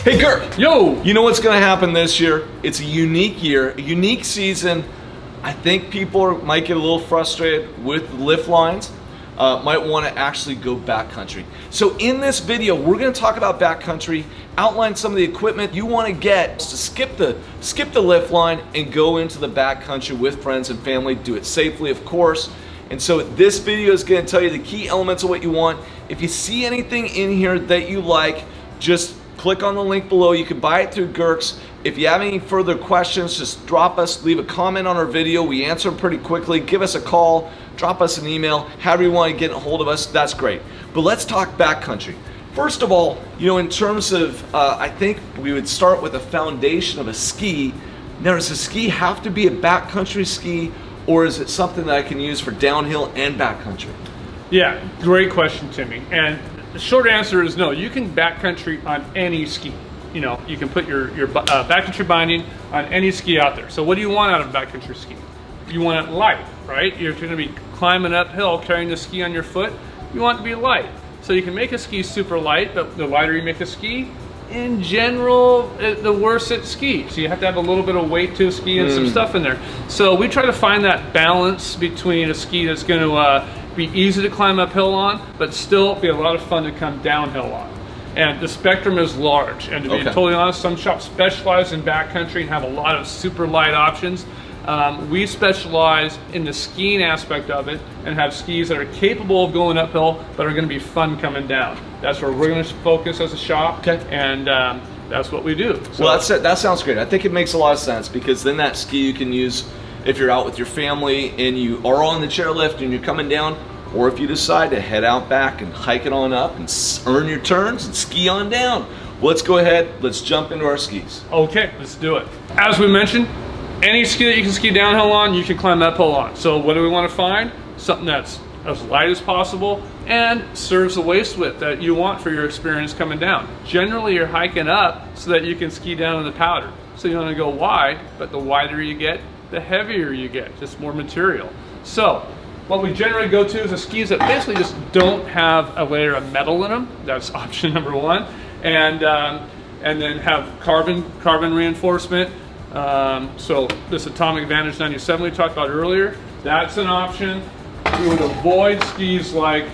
Hey Kirk! Yo! You know what's going to happen this year? It's a unique year, a unique season. I think people might get a little frustrated with the lift lines, might want to actually go backcountry. So in this video, we're going to talk about backcountry, outline some of the equipment you want to get to skip the lift line and go into the backcountry with friends and family. Do it safely, of course. And so this video is going to tell you the key elements of what you want. If you see anything in here that you like, just click on the link below. You can buy it through Gurks. If you have any further questions, just drop us, leave a comment on our video. We answer them pretty quickly. Give us a call, drop us an email, however you want to get a hold of us, that's great. But let's talk backcountry. First of all, you know, in terms of, I think we would start with a foundation of a ski. Now, does a ski have to be a backcountry ski, or is it something that I can use for downhill and backcountry? Yeah, great question, Timmy. And the short answer is no. You can backcountry on any ski. You know, you can put your backcountry binding on any ski out there. So what do you want out of a backcountry ski? You want it light, right? You're going to be climbing uphill carrying the ski on your foot. You want it to be light. So you can make a ski super light, but the lighter you make a ski, in general, the worse it skis. So you have to have a little bit of weight to a ski and some stuff in there. So we try to find that balance between a ski that's going to be easy to climb uphill on, but still be a lot of fun to come downhill on. And the spectrum is large. And to be totally honest, some shops specialize in backcountry and have a lot of super light options. We specialize in the skiing aspect of it and have skis that are capable of going uphill, but are going to be fun coming down. That's where we're going to focus as a shop, and that's what we do. So, well, that sounds great. I think it makes a lot of sense, because then that ski you can use if you're out with your family and you are on the chairlift and you're coming down, or if you decide to head out back and hike it on up and earn your turns and ski on down. Well, let's go ahead, let's jump into our skis. Okay, let's do it. As we mentioned, any ski that you can ski downhill on, you can climb uphill on. So what do we want to find? Something that's as light as possible and serves the waist width that you want for your experience coming down. Generally, you're hiking up so that you can ski down in the powder. So you want to go wide, but the wider you get, the heavier you get, just more material. So what we generally go to is the skis that basically just don't have a layer of metal in them. That's option number one. And then have carbon reinforcement. So this Atomic Advantage 97 we talked about earlier, that's an option. We would avoid skis like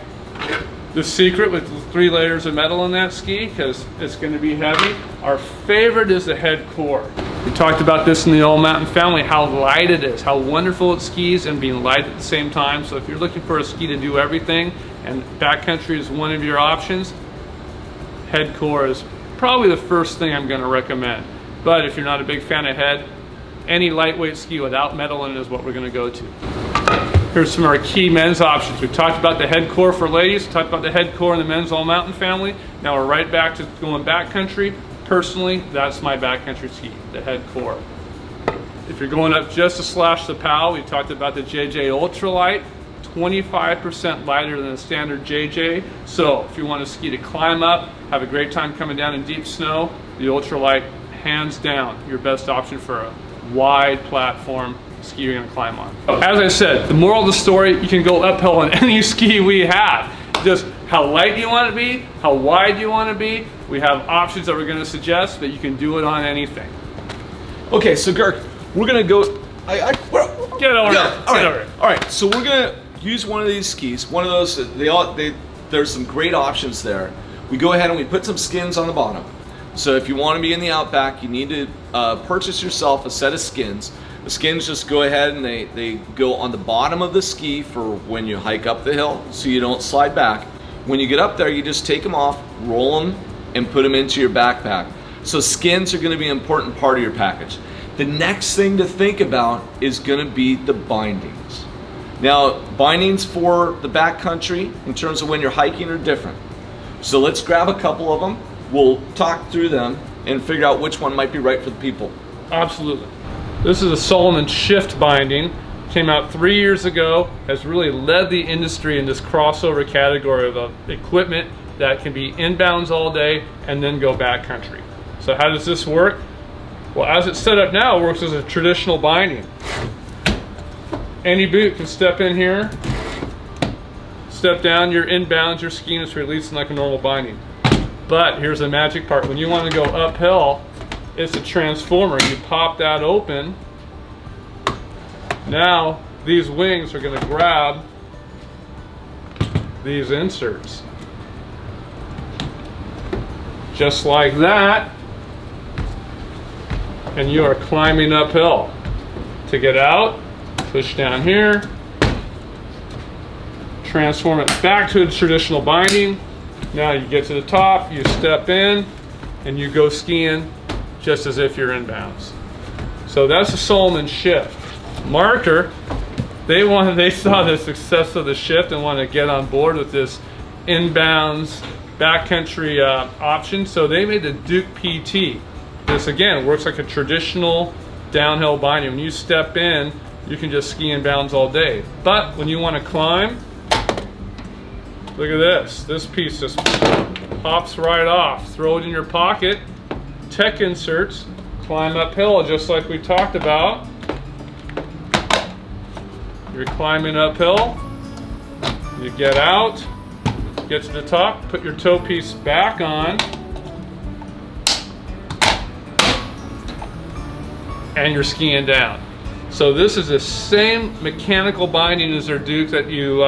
the Secret with 3 layers of metal in that ski, because it's going to be heavy. Our favorite is the Head Core. We talked about this in the All Mountain family, how light it is, how wonderful it skis and being light at the same time. So if you're looking for a ski to do everything and backcountry is one of your options, Head Core is probably the first thing I'm going to recommend. But if you're not a big fan of head, any lightweight ski without metal in it is what we're going to go to. Here's some of our key men's options. We've talked about the Head Core for ladies, talked about the Head Core in the men's All Mountain family. Now we're right back to going backcountry. Personally, that's my backcountry ski, the Head Core. If you're going up just to slash the POW, we talked about the JJ Ultralight, 25% lighter than the standard JJ. So if you want a ski to climb up, have a great time coming down in deep snow, the Ultralight, hands down, your best option for a wide platform ski you're going to climb on. As I said, the moral of the story, you can go uphill on any ski we have. Just how light do you want to be, how wide do you want to be. We have options that we're going to suggest, but you can do it on anything. Okay, so Gurk, we're going to go... Get over here. All right, so we're going to use one of these skis, one of those, there's some great options there. We go ahead and we put some skins on the bottom. So if you want to be in the outback, you need to purchase yourself a set of skins. The skins just go ahead and they go on the bottom of the ski for when you hike up the hill, so you don't slide back. When you get up there, you just take them off, roll them, and put them into your backpack. So skins are going to be an important part of your package. The next thing to think about is going to be the bindings. Now, bindings for the backcountry in terms of when you're hiking are different. So let's grab a couple of them. We'll talk through them and figure out which one might be right for the people. Absolutely. This is a Solomon Shift binding. Came out 3 years ago, has really led the industry in this crossover category of equipment that can be inbounds all day and then go backcountry. So how does this work? Well, as it's set up now, it works as a traditional binding. Any boot can step in here, step down, you're inbounds, you're skiing, it's releasing like a normal binding. But here's the magic part. When you want to go uphill, it's a transformer. You pop that open. Now these wings are going to grab these inserts. Just like that. And you are climbing uphill. To get out, push down here, transform it back to a traditional binding. Now you get to the top, you step in, and you go skiing just as if you're inbounds. So that's the Solomon shift. Marker, they saw the success of the shift and wanted to get on board with this inbounds backcountry option. So they made the Duke PT. This again works like a traditional downhill binding. When you step in, you can just ski inbounds all day. But when you want to climb, look at this. This piece just pops right off. Throw it in your pocket. Tech inserts. Climb uphill just like we talked about. You're climbing uphill. You get out. Get to the top. Put your toe piece back on. And you're skiing down. So this is the same mechanical binding as their Duke that you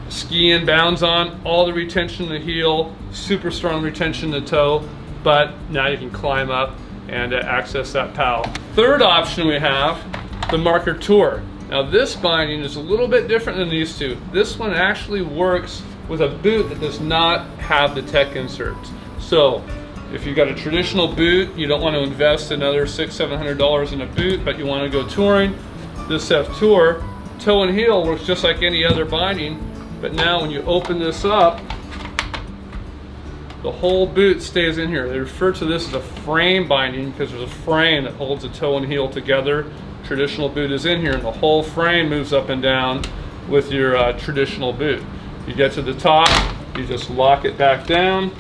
ski inbounds on. All the retention in the heel, super strong retention in the toe, but now you can climb up and access that POW. Third option we have, the Marker Tour. Now this binding is a little bit different than these two. This one actually works with a boot that does not have the tech inserts. So if you've got a traditional boot, you don't want to invest another $600–700 in a boot, but you want to go touring, this F Tour, toe and heel works just like any other binding, but now when you open this up, the whole boot stays in here. They refer to this as a frame binding because there's a frame that holds the toe and heel together. Traditional boot is in here and the whole frame moves up and down with your traditional boot. You get to the top, you just lock it back down,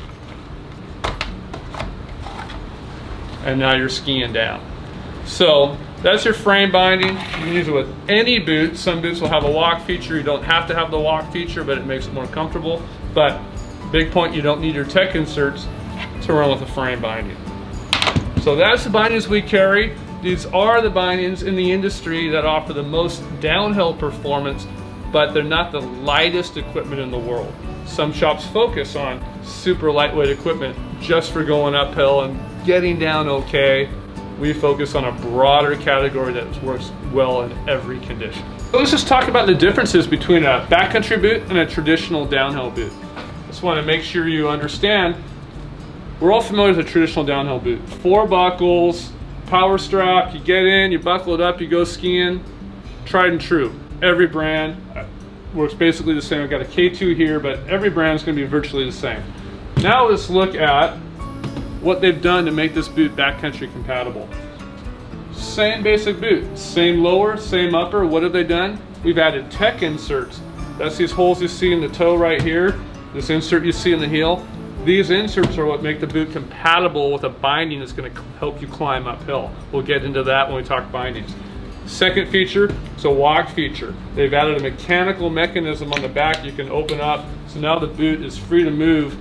and now you're skiing down. So that's your frame binding. You can use it with any boot. Some boots will have a lock feature. You don't have to have the lock feature, but it makes it more comfortable. But big point, you don't need your tech inserts to run with a frame binding. So that's the bindings we carry. These are the bindings in the industry that offer the most downhill performance, but they're not the lightest equipment in the world. Some shops focus on super lightweight equipment just for going uphill and getting down okay. We focus on a broader category that works well in every condition. So let's just talk about the differences between a backcountry boot and a traditional downhill boot. Just want to make sure you understand, we're all familiar with a traditional downhill boot. 4 buckles, power strap, you get in, you buckle it up, you go skiing, tried and true. Every brand works basically the same. I've got a K2 here, but every brand is going to be virtually the same. Now let's look at what they've done to make this boot backcountry compatible. Same basic boot, same lower, same upper. What have they done? We've added tech inserts. That's these holes you see in the toe right here, this insert you see in the heel. These inserts are what make the boot compatible with a binding that's going to help you climb uphill. We'll get into that when we talk bindings. Second feature is a walk feature. They've added a mechanical mechanism on the back you can open up, so now the boot is free to move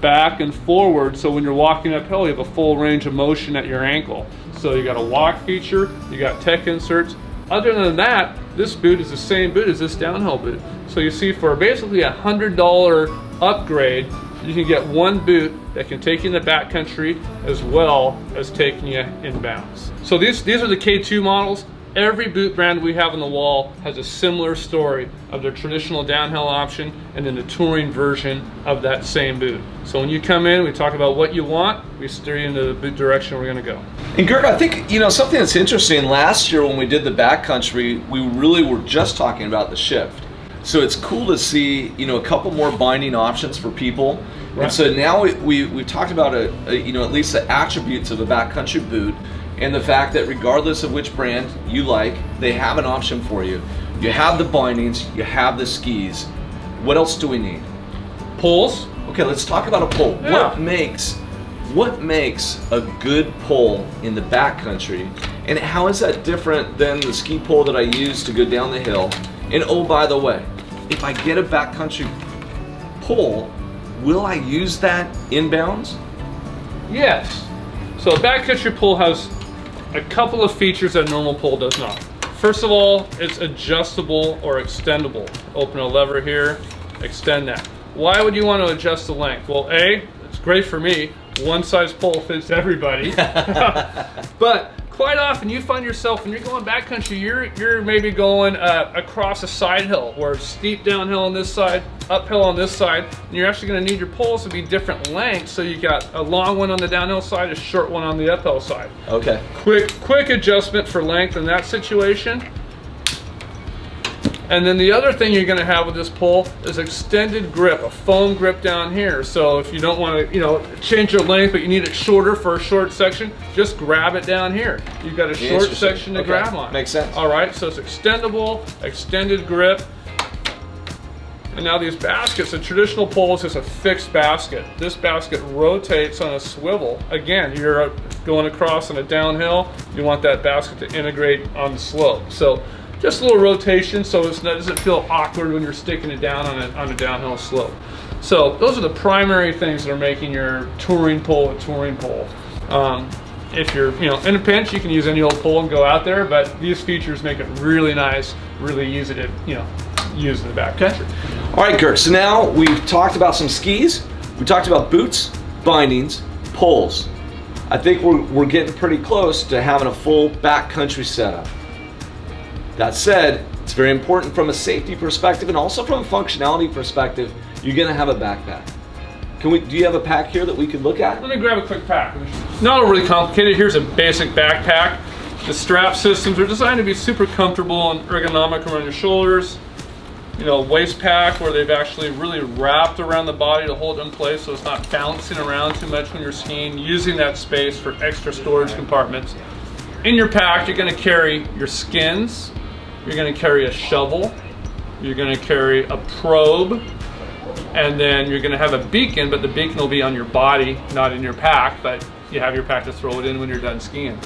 back and forward, so when you're walking uphill you have a full range of motion at your ankle. So you got a walk feature, you got tech inserts. Other than that, this boot is the same boot as this downhill boot. So you see, for basically a $100 upgrade, you can get one boot that can take you in the backcountry as well as taking you inbounds. So these are the K2 models. Every boot brand we have on the wall has a similar story of their traditional downhill option and then the touring version of that same boot. So when you come in, we talk about what you want, we steer you into the boot direction we're gonna go. And Gert, I think, something that's interesting, last year when we did the backcountry, we really were just talking about the shift. So it's cool to see, a couple more binding options for people. Right. And so now we've talked about at least the attributes of a backcountry boot, and the fact that regardless of which brand you like, they have an option for you. You have the bindings, you have the skis. What else do we need? Poles. Okay, let's talk about a pole. Yeah. What makes a good pole in the backcountry, and how is that different than the ski pole that I use to go down the hill? And oh, by the way, if I get a backcountry pole, will I use that inbounds? Yes. So a backcountry pole has a couple of features that a normal pole does not. First of all, it's adjustable or extendable. Open a lever here, extend that. Why would you want to adjust the length? Well, A, it's great for me. One size pole fits everybody. But quite often you find yourself when you're going backcountry, you're maybe going across a side hill where it's steep downhill on this side, uphill on this side, and you're actually going to need your poles to be different lengths. So you got a long one on the downhill side, a short one on the uphill side. Okay. Quick adjustment for length in that situation. And then the other thing you're going to have with this pole is extended grip, a foam grip down here. So if you don't want to, change your length, but you need it shorter for a short section, just grab it down here. You've got a short section to grab on. Makes sense. All right, so it's extendable, extended grip. And now these baskets, a traditional pole is just a fixed basket. This basket rotates on a swivel. Again, you're going across on a downhill, you want that basket to integrate on the slope. So just a little rotation so it doesn't feel awkward when you're sticking it down on a downhill slope. So those are the primary things that are making your touring pole a touring pole. If you're in a pinch, you can use any old pole and go out there, but these features make it really nice, really easy to use in the backcountry. All right, Kirk, so now we've talked about some skis, we talked about boots, bindings, poles. I think we're getting pretty close to having a full backcountry setup. That said, it's very important from a safety perspective and also from a functionality perspective, you're gonna have a backpack. Do you have a pack here that we could look at? Let me grab a quick pack. Not overly complicated. Here's a basic backpack. The strap systems are designed to be super comfortable and ergonomic around your shoulders. Waist pack where they've actually really wrapped around the body to hold it in place so it's not bouncing around too much when you're skiing, using that space for extra storage compartments. In your pack, you're gonna carry your skins, you're gonna carry a shovel, you're gonna carry a probe, and then you're gonna have a beacon, but the beacon will be on your body, not in your pack, but you have your pack to throw it in when you're done skiing.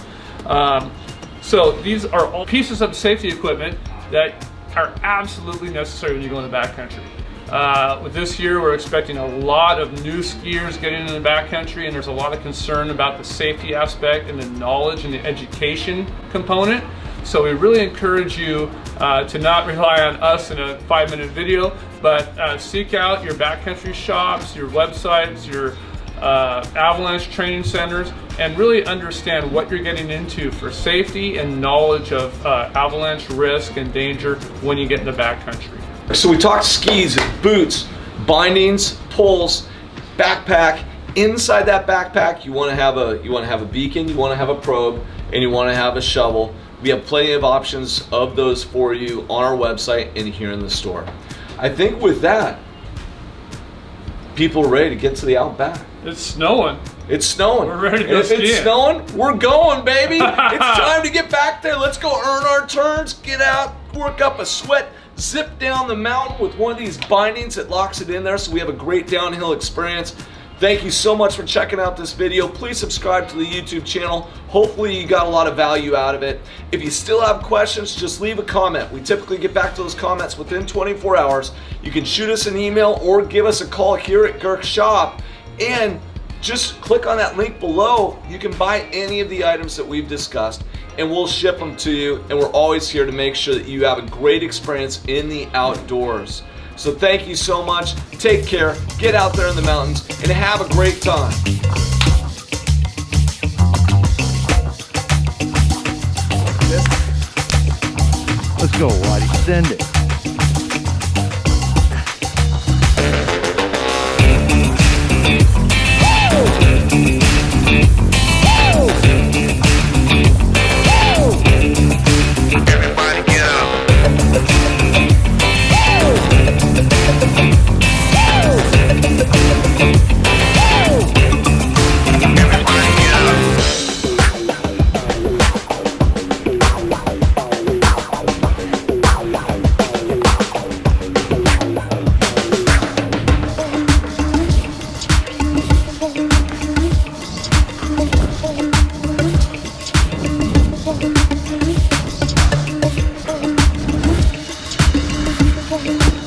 So these are all pieces of safety equipment that are absolutely necessary when you go in the backcountry. With this year, we're expecting a lot of new skiers getting into the backcountry, and there's a lot of concern about the safety aspect and the knowledge and the education component. So we really encourage you to not rely on us in a 5-minute video, but seek out your backcountry shops, your websites, your avalanche training centers, and really understand what you're getting into for safety and knowledge of avalanche risk and danger when you get in the backcountry. So we talked skis, boots, bindings, poles, backpack. Inside that backpack, you want to have a beacon, you want to have a probe, and you want to have a shovel. We have plenty of options of those for you on our website and here in the store. I think with that, people are ready to get to the outback. It's snowing. It's snowing. We're ready to go If skiing. it's snowing, we're going, baby. It's time to get back there. Let's go earn our turns, get out, work up a sweat, zip down the mountain with one of these bindings that locks it in there so we have a great downhill experience. Thank you so much for checking out this video. Please subscribe to the YouTube channel. Hopefully you got a lot of value out of it. If you still have questions, just leave a comment. We typically get back to those comments within 24 hours. You can shoot us an email or give us a call here at Girk's Shop. And just click on that link below. You can buy any of the items that we've discussed and we'll ship them to you. And we're always here to make sure that you have a great experience in the outdoors. So thank you so much. Take care, get out there in the mountains, and have a great time. Let's go, Whitey. Send it. Okay.